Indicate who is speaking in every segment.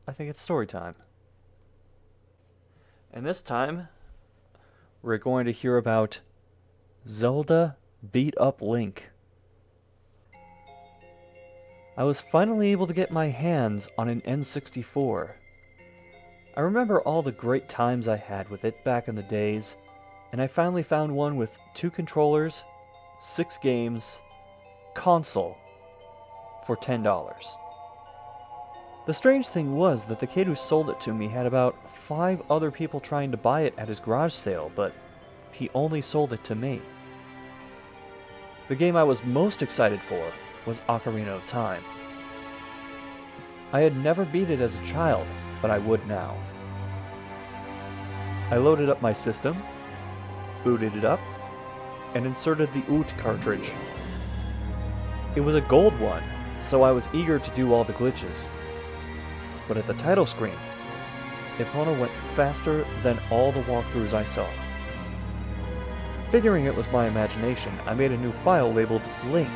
Speaker 1: I think it's story time. And this time, we're going to hear about Zelda beat up Link. I was finally able to get my hands on an N64. I remember all the great times I had with it back in the days, and I finally found one with 2 controllers, 6 games, console, for $10. The strange thing was that the kid who sold it to me had about 5 other people trying to buy it at his garage sale, but he only sold it to me. The game I was most excited for was Ocarina of Time. I had never beat it as a child, but I would now. I loaded up my system, booted it up, and inserted the OOT cartridge. It was a gold one, so I was eager to do all the glitches. But at the title screen, Epona went faster than all the walkthroughs I saw. Figuring it was my imagination, I made a new file labeled Link.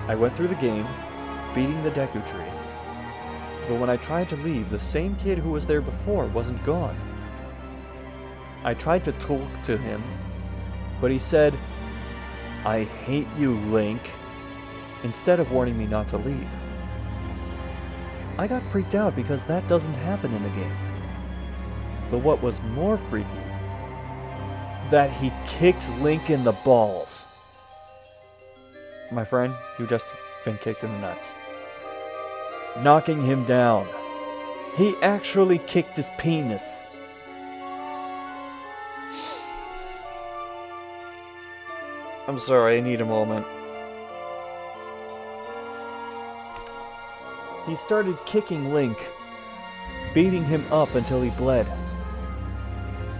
Speaker 1: I went through the game, beating the Deku Tree. But when I tried to leave, the same kid who was there before wasn't gone. I tried to talk to him, but he said, "I hate you, Link," instead of warning me not to leave. I got freaked out because that doesn't happen in the game. But what was more freaky, that he kicked Link in the balls. My friend, you just been kicked in the nuts. Knocking him down. He actually kicked his penis. I'm sorry, I need a moment. He started kicking Link, beating him up until he bled.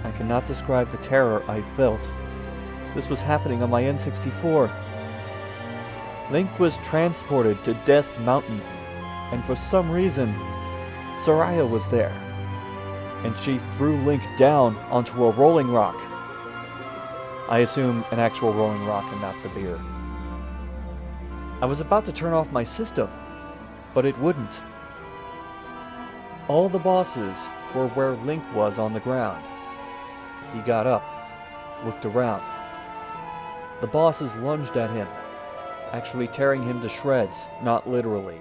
Speaker 1: I cannot describe the terror I felt. This was happening on my N64. Link was transported to Death Mountain, and for some reason, Soraya was there, and she threw Link down onto a rolling rock. I assume an actual rolling rock and not the beer. I was about to turn off my system, but it wouldn't. All the bosses were where Link was on the ground. He got up, looked around. The bosses lunged at him, actually tearing him to shreds, not literally.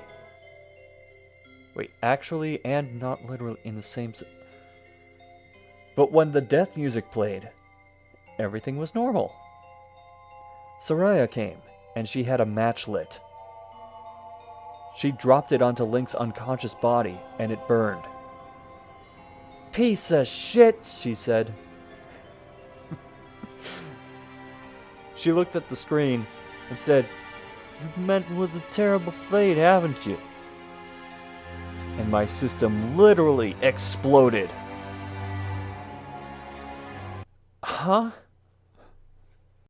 Speaker 1: Wait, actually and not literally in the same... But when the death music played, everything was normal. Soraya came, and she had a match lit. She dropped it onto Link's unconscious body, and it burned. "Piece of shit," she said. She looked at the screen and said, "You've met with a terrible fate, haven't you?" And my system literally exploded. Huh?